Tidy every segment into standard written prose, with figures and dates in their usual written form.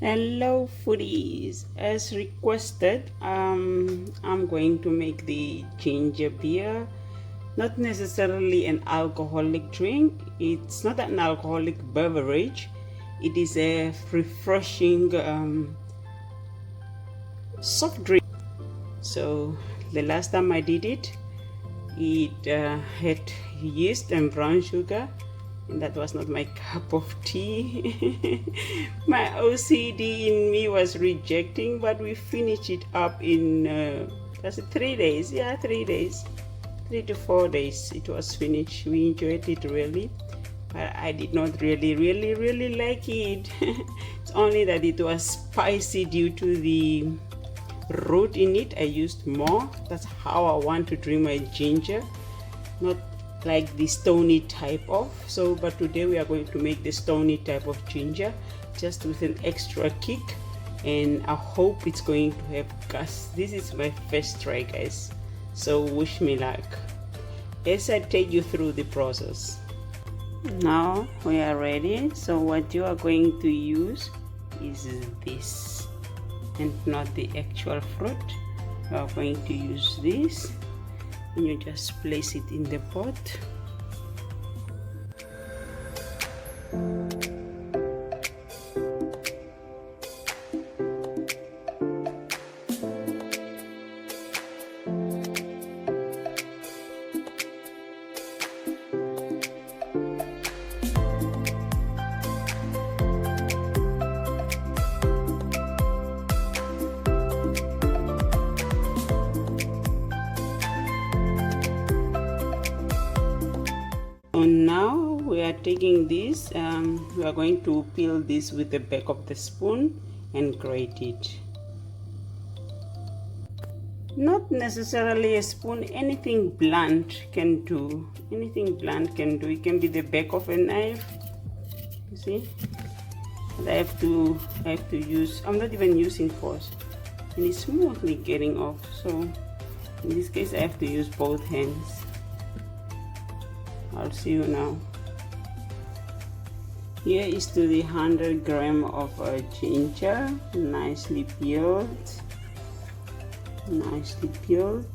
Hello foodies, as requested, I'm going to make the ginger beer. Not necessarily an alcoholic drink. It's not an alcoholic beverage. It is a refreshing soft drink. So the last time I did it, it had yeast and brown sugar, and that was not my cup of tea. My OCD in me was rejecting, but we finished it up in 3 days. Yeah, 3 days, 3 to 4 days. It was finished. We enjoyed it really, but I did not really like it. It's only that it was spicy due to the root in it. I used more. That's how I want to drink my ginger, not like the stony type of. So but today we are going to make the stony type of ginger, just with an extra kick, and I hope it's going to have gas. This is my first try, guys, so wish me luck as I take you through the process. Now we are ready. So what you are going to use is this and not the actual fruit. We are going to use this, and you just place it in the pot. So now we are taking this, we are going to peel this with the back of the spoon and grate it. Not necessarily a spoon, anything blunt can do. Anything blunt can do. It can be the back of a knife. You see? But I have to use, I'm not even using force, and it's smoothly getting off. So in this case I have to use both hands. I'll see you now. Here is to the 100 gram of ginger, nicely peeled. Nicely peeled.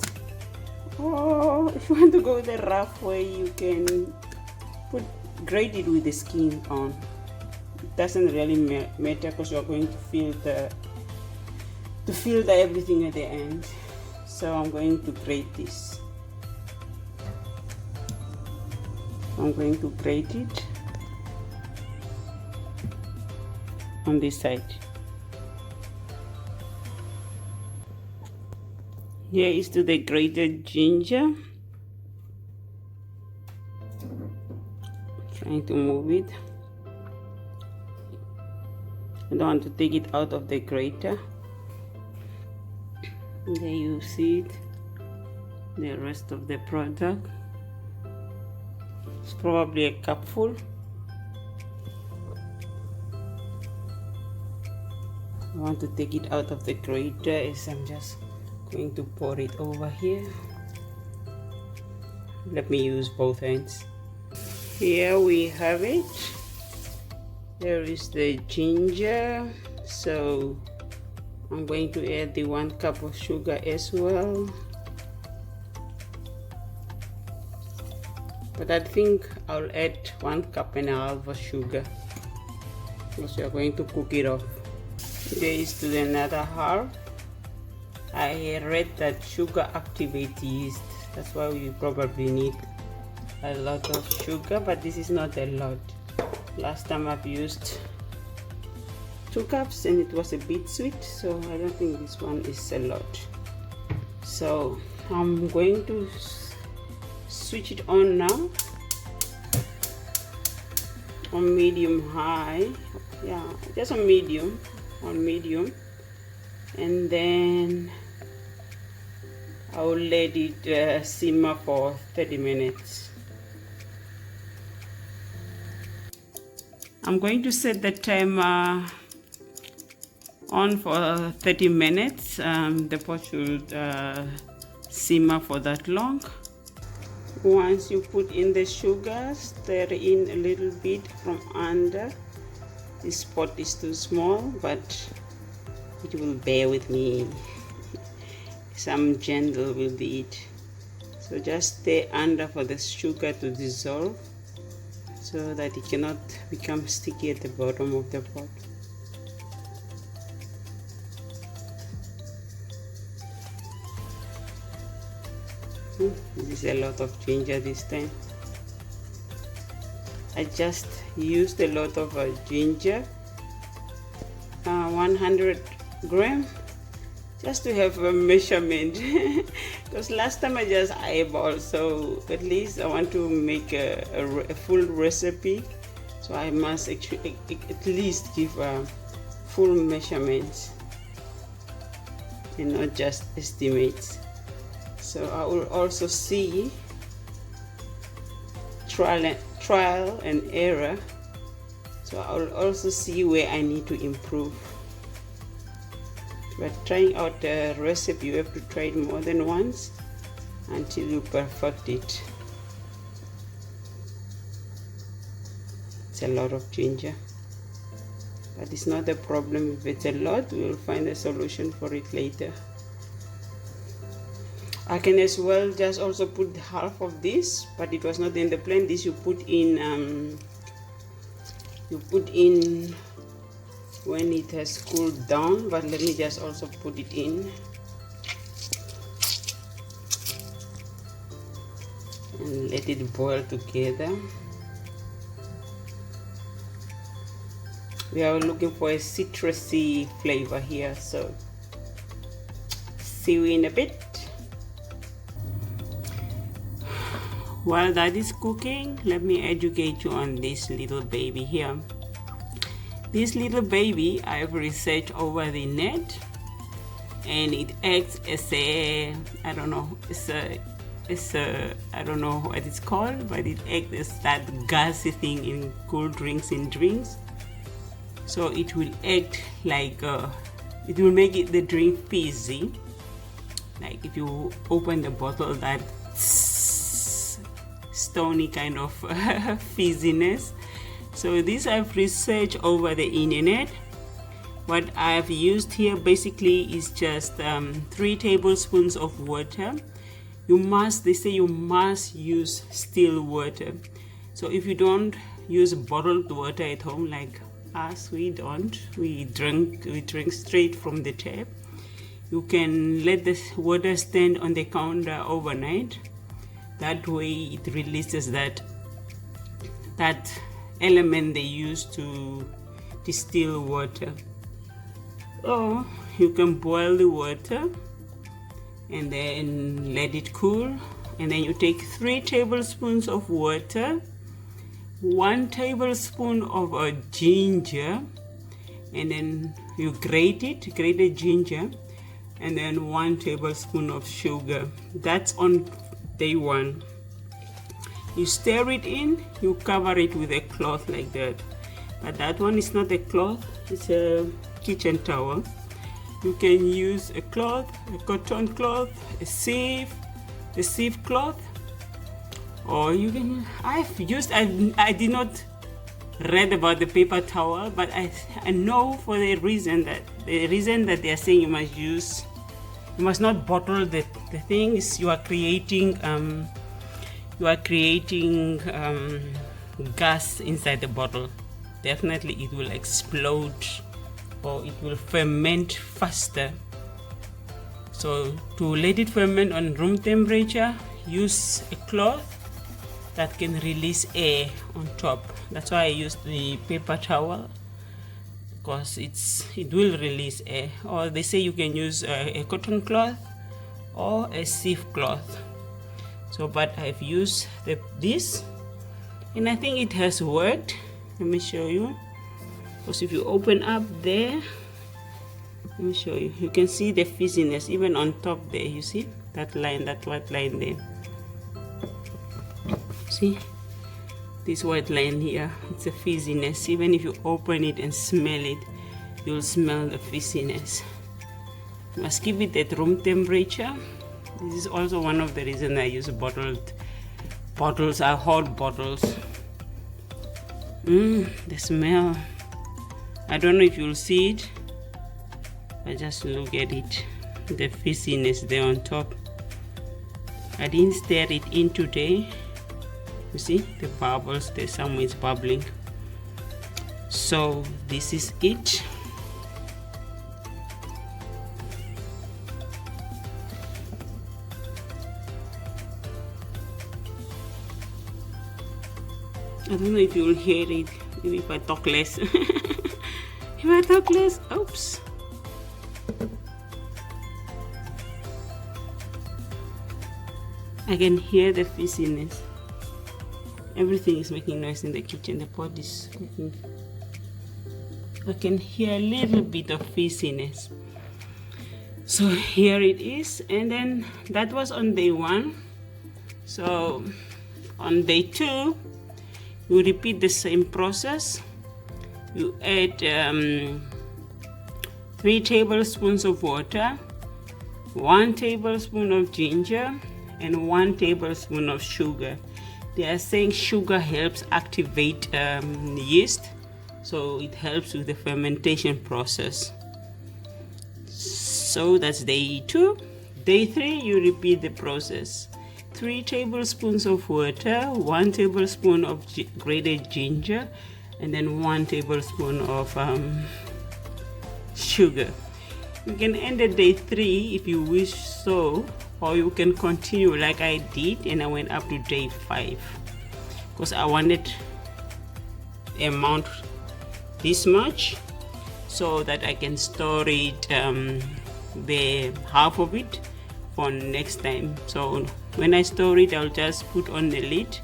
Oh, if you want to go the rough way, you can grate it with the skin on. It doesn't really matter, because you're going to filter everything at the end. So I'm going to grate this. I'm going to grate it on this side. Here is to the grated ginger. Trying to move it. I don't want to take it out of the grater. There you see it, the rest of the product. It's probably a cupful. I want to take it out of the grater, as I'm just going to pour it over here. Let me use both hands. Here we have it. There is the ginger. So I'm going to add the 1 cup of sugar as well. But I think I'll add 1.5 cups of sugar because we are going to cook it off. There is to another half. I read that sugar activates yeast. That's why we probably need a lot of sugar, but this is not a lot. Last time I've used 2 cups and it was a bit sweet, so I don't think this one is a lot. So I'm going to switch it on now on medium high. Yeah, just on medium, and then I'll let it simmer for 30 minutes. I'm going to set the timer on for 30 minutes. The pot should simmer for that long. Once you put in the sugar, stir in a little bit from under. This pot is too small, but it will bear with me. Some gentle with it. So just stay under for the sugar to dissolve, so that it cannot become sticky at the bottom of the pot. This is a lot of ginger this time. I just used a lot of ginger, 100 grams, just to have a measurement. Because last time I just eyeballed, so at least I want to make a full recipe, so I must actually at least give full measurements and not just estimates. So I will also see trial and error, so I will also see where I need to improve. But trying out a recipe, you have to try it more than once until you perfect it. It's a lot of ginger, but it's not a problem. If it's a lot, we will find a solution for it later. I can as well just also put half of this, but it was not in the plan. This you put in when it has cooled down, but let me just also put it in and let it boil together. We are looking for a citrusy flavor here, so see you in a bit. While that is cooking, let me educate you on this little baby here. This little baby I've researched over the net, and it acts as a, I don't know what it's called, but it acts as that gassy thing in cool drinks and drinks. So it will act like it will make the drink fizzy. Like if you open the bottle, that stony kind of fizziness. So this I've researched over the internet. What I've used here basically is just 3 tablespoons of water. They say you must use still water. So if you don't use bottled water at home like us, we drink straight from the tap. You can let the water stand on the counter overnight. That way it releases that element they use to distill water. So you can boil the water and then let it cool, and then you take 3 tablespoons of water, 1 tablespoon of ginger, and then you grate the ginger, and then 1 tablespoon of sugar. That's on day 1. You stir it in, you cover it with a cloth like that. But that one is not a cloth, it's a kitchen towel. You can use a cloth, a cotton cloth, a sieve cloth, or you can, I did not read about the paper towel, but I know for the reason that they are saying you must not bottle the thing is you are creating gas inside the bottle. Definitely it will explode or it will ferment faster. So to let it ferment on room temperature, use a cloth that can release air on top. That's why I use the paper towel, because it will release air. Or they say you can use a cotton cloth or a sieve cloth. So but I've used this, and I think it has worked. Let me show you, because if you open up there, let me show you, you can see the fizziness even on top there. You see that line, that white line there? See this white line here? It's a fizziness. Even if you open it and smell it, you'll smell the fizziness. You must keep it at room temperature. This is also one of the reasons I use bottled bottles, hot bottles. The smell, I don't know if you'll see it, but just look at it, the fizziness there on top. I didn't stir it in today. You see the bubbles there, somewhere is bubbling. So this is it. I don't know if you will hear it, maybe if I talk less. If I talk less, oops. I can hear the fizziness. Everything is making noise in the kitchen. The pot is making. I can hear a little bit of fizziness. So here it is, and then that was on day 1. So on day 2, you repeat the same process. You add 3 tablespoons of water, 1 tablespoon of ginger, and 1 tablespoon of sugar. They are saying sugar helps activate yeast, so it helps with the fermentation process. So that's day 2. Day 3, you repeat the process. 3 tablespoons of water, 1 tablespoon of grated ginger, and then 1 tablespoon of sugar. You can end at day 3 if you wish so, or you can continue like I did, and I went up to day 5 because I wanted the amount this much so that I can store it, the half of it, for next time. So when I store it, I'll just put on the lid,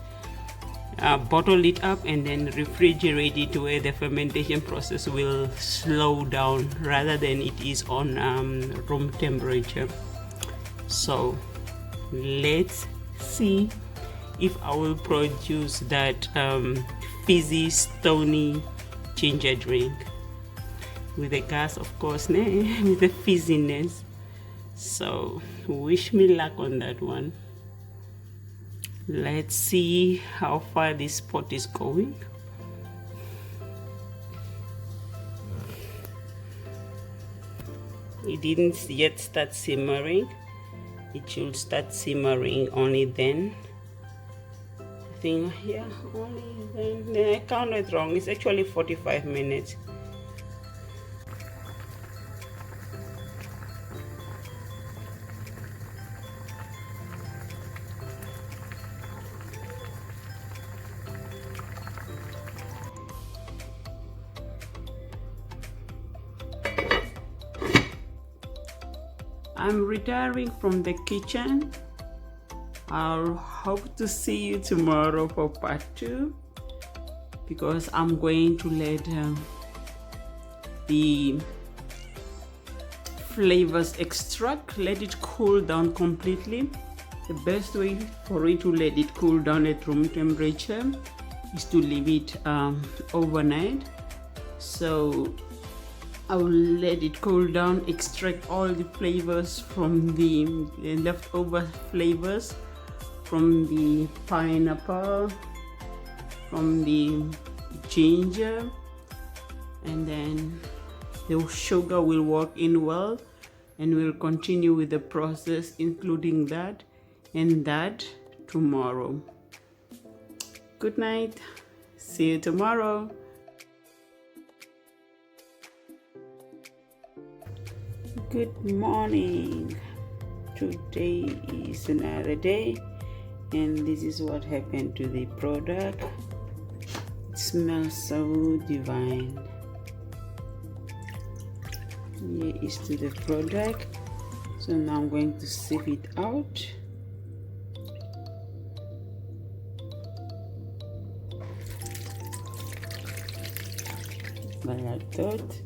bottle it up, and then refrigerate it to where the fermentation process will slow down rather than it is on room temperature. So let's see if I will produce that fizzy, stony ginger drink with the gas, of course, with the fizziness. So wish me luck on that one. Let's see how far this pot is going. It didn't yet start simmering. It should start simmering only then. I think, yeah, only then. I counted wrong. It's actually 45 minutes. I'm retiring from the kitchen. I'll hope to see you tomorrow for part 2, because I'm going to let the flavors extract, let it cool down completely. The best way for it to let it cool down at room temperature is to leave it overnight. So I will let it cool down, extract all the flavors from the leftover flavors from the pineapple, from the ginger, and then the sugar will work in well, and we'll continue with the process including that and that tomorrow. Good night. See you tomorrow. Good morning. Today is another day, and this is what happened to the product. It smells so divine. Here is to the product. So now I'm going to sieve it out. Like that.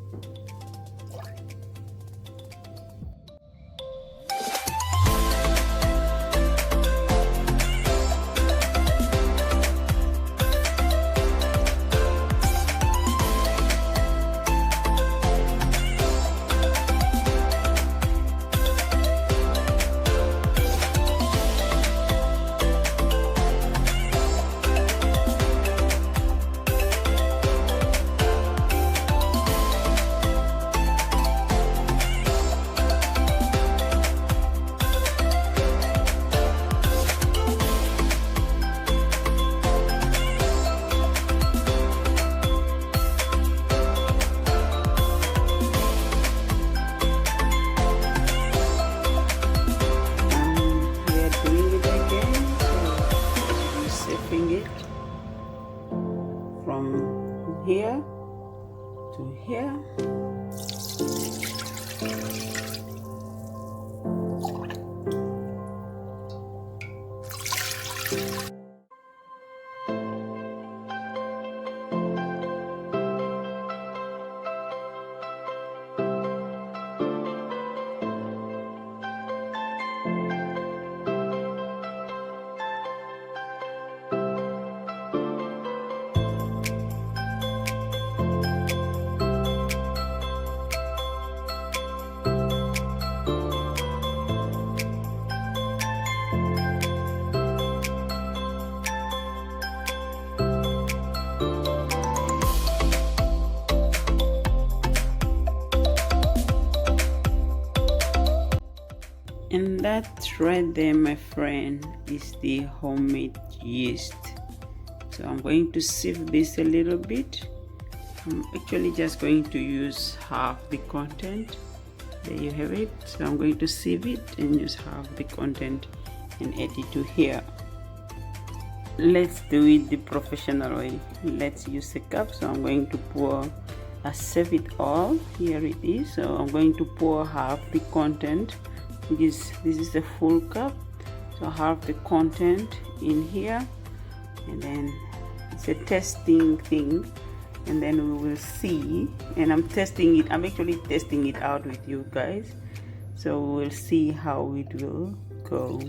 From here to here. And that right there, my friend, is the homemade yeast. So I'm going to sieve this a little bit. I'm actually just going to use half the content. There you have it. So I'm going to sieve it and use half the content and add it to here. Let's do it the professional way. Let's use a cup. So I'm going to pour, I save it all. Here it is. So I'm going to pour half the content. This is a full cup, so half the content in here, and then it's a testing thing, and then we will see. And I'm actually testing it out with you guys, so we'll see how it will go.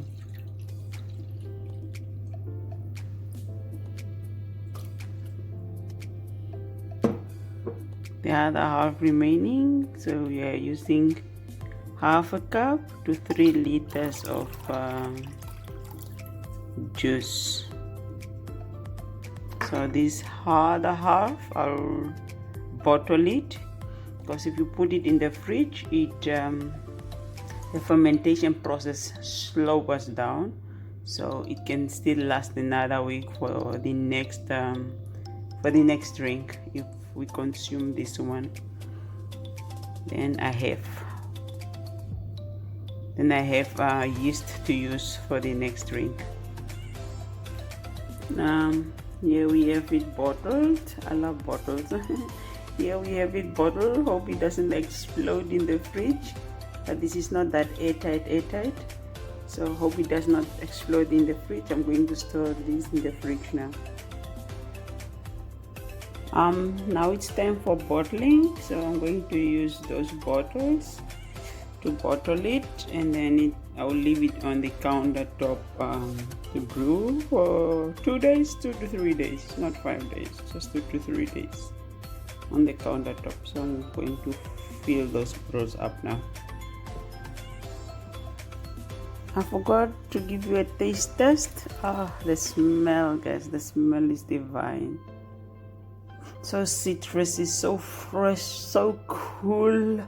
The other half remaining, so we are using half a cup to 3 liters of juice. So this other half I'll bottle it, because if you put it in the fridge, the fermentation process slows down, so it can still last another week for the next drink if we consume this one. Then I have yeast to use for the next drink. Here we have it bottled. I love bottles. Here we have it bottled. Hope it doesn't explode in the fridge, but this is not that airtight, so hope it does not explode in the fridge. I'm going to store this in the fridge now. Now it's time for bottling, so I'm going to use those bottles. to bottle it, and then I will leave it on the countertop to brew for 2 days, 2 to 3 days, not 5 days, just 2 to 3 days on the countertop. So I'm going to fill those brews up now. I forgot to give you a taste test. The smell, guys, the smell is divine. So citrusy, so fresh, so cool.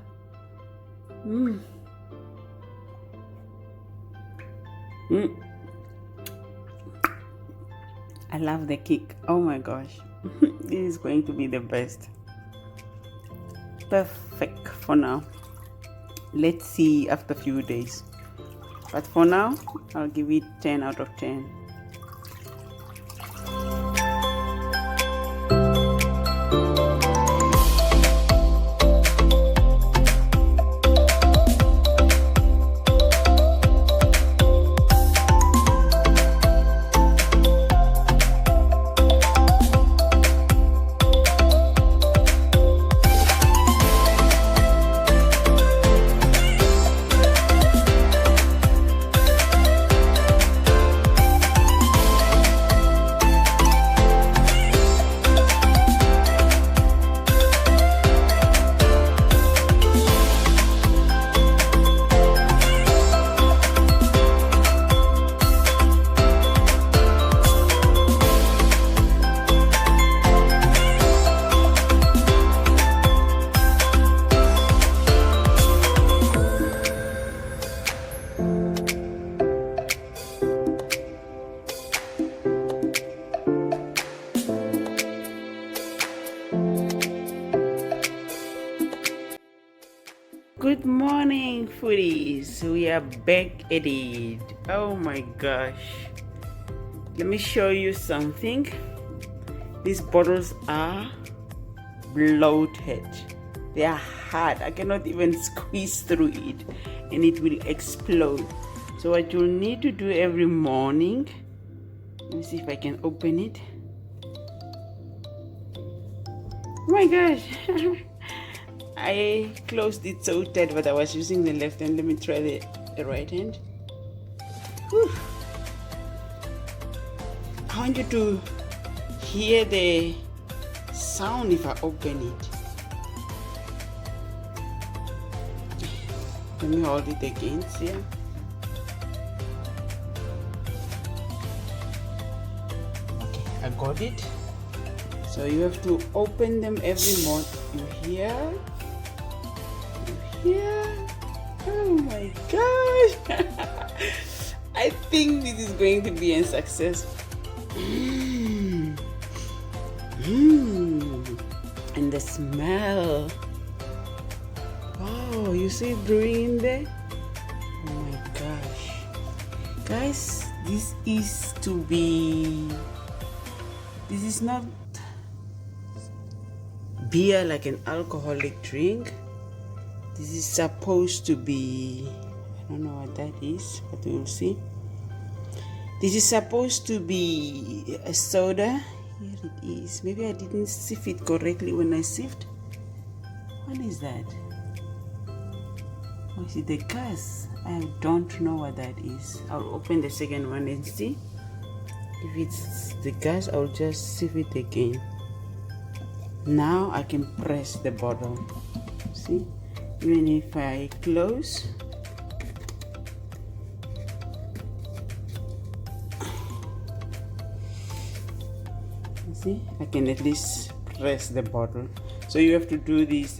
I love the kick. Oh my gosh. This is going to be the best. Perfect for now. Let's see after a few days. But for now, I'll give it 10 out of 10. Good morning, foodies. We are back at it. Oh my gosh. Let me show you something. These bottles are bloated. They are hard. I cannot even squeeze through it and it will explode. So what you'll need to do every morning, let me see if I can open it. Oh my gosh. I closed it so tight, but I was using the left hand. Let me try the right hand. Whew. I want you to hear the sound if I open it. Let me hold it against here. Okay, I got it. So you have to open them every month. You hear? Oh my gosh. I think this is going to be a success. And the smell. Oh, you see it brewing in there? Oh my gosh. Guys, this is not beer like an alcoholic drink. This is supposed to be, I don't know what that is, but we'll see. This is supposed to be a soda. Here it is. Maybe I didn't sieve it correctly when I sieved. What is that? Oh, is it the gas? I don't know what that is. I'll open the second one and see. If it's the gas, I'll just sieve it again. Now I can press the bottle. See? Even if I close, see, I can at least press the bottle. So you have to do this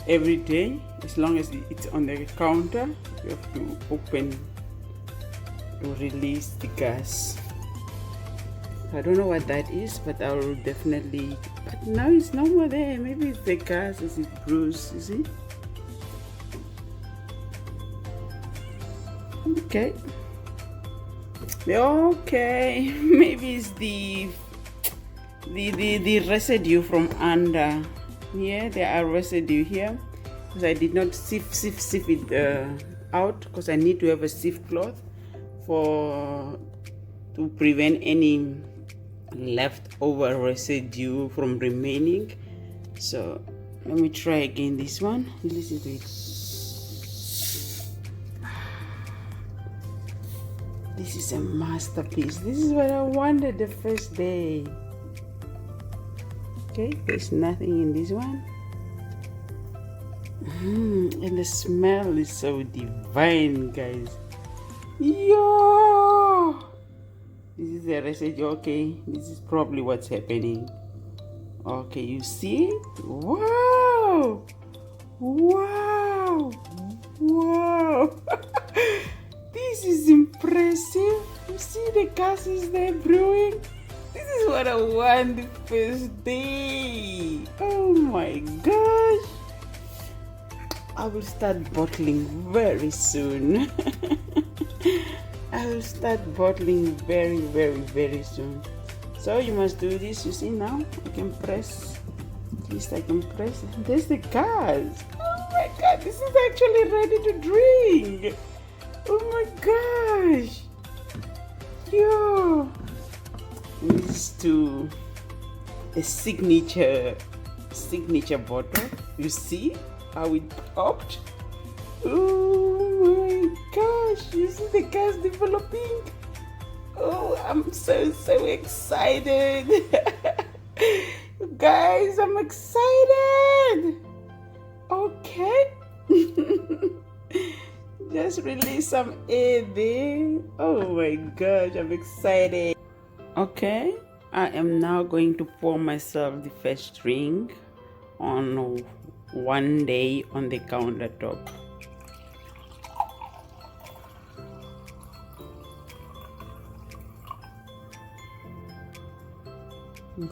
every day. As long as it's on the counter, you have to open to release the gas. I don't know what that is, but I will definitely. But now it's no more there. Maybe it's the gas as it brews. You see? Okay. Okay. Maybe it's the residue from under. Yeah, there are residue here because I did not sieve it out because I need to have a sieve cloth to prevent any leftover residue from remaining. So let me try again this one. Listen to it. This is a masterpiece. This is what I wanted the first day. Okay, there's nothing in this one. And the smell is so divine, guys. Yo! This is the recipe. Okay, this is probably what's happening. Okay, you see? Wow! Wow! Wow! This is impressive. You see the gases there brewing? This is what I want the first day. Oh my gosh! I will start bottling very soon. I will start bottling very, very, very soon. So you must do this. You see now? I can press. At least I can press. There's the gas. Oh my god! This is actually ready to drink. Oh my gosh! Yo! This is to a signature bottle. You see how it popped? Oh my gosh! You see the gas developing? Oh, I'm so excited. Guys, I'm excited. Okay. Just release some air there. Oh my gosh, I'm excited. Okay, I am now going to pour myself the first drink on one day on the countertop.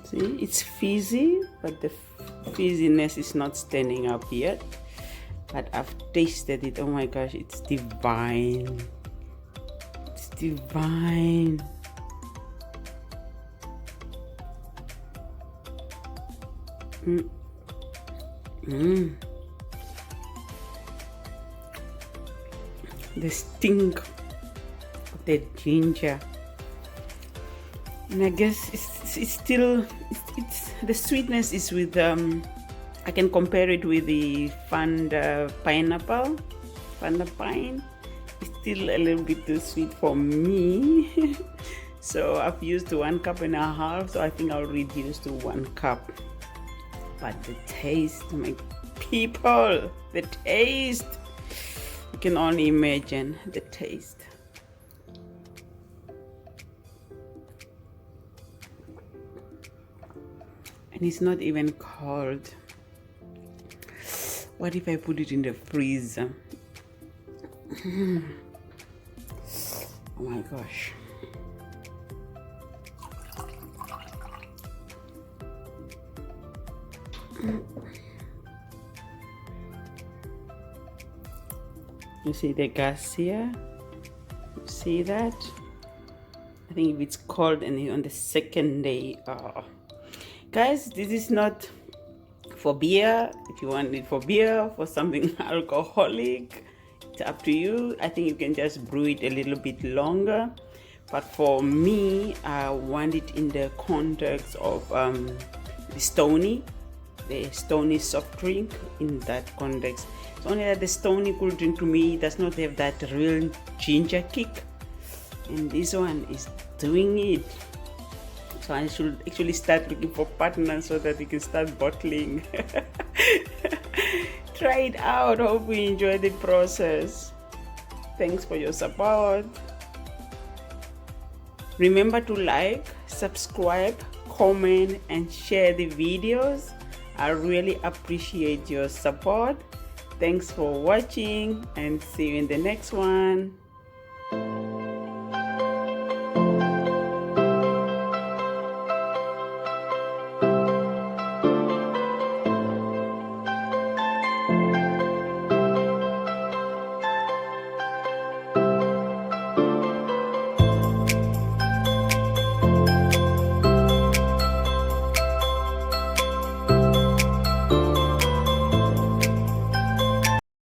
See, it's fizzy, but the fizziness is not standing up yet. But I've tasted it. Oh my gosh, it's divine. It's divine. The stink of the ginger. And I guess it's still the sweetness is with I can compare it with the Fanta pineapple. Fanta pine. It's still a little bit too sweet for me. So I've used 1.5 cups, so I think I'll reduce to 1 cup. But the taste, my people, the taste. You can only imagine the taste. And it's not even cold. What if I put it in the freezer? Oh my gosh. You see the gas here? You see that? I think if it's cold and on the second day, guys, this is not for beer. If you want it for beer, for something alcoholic, it's up to you. I think you can just brew it a little bit longer. But for me, I want it in the context of the Stony soft drink. In that context, it's only that the Stony cool drink to me does not have that real ginger kick, and this one is doing it. So I should actually start looking for partners so that we can start bottling. Try it out. Hope you enjoy the process. Thanks for your support. Remember to like, subscribe, comment, and share the videos. I really appreciate your support. Thanks for watching and see you in the next one.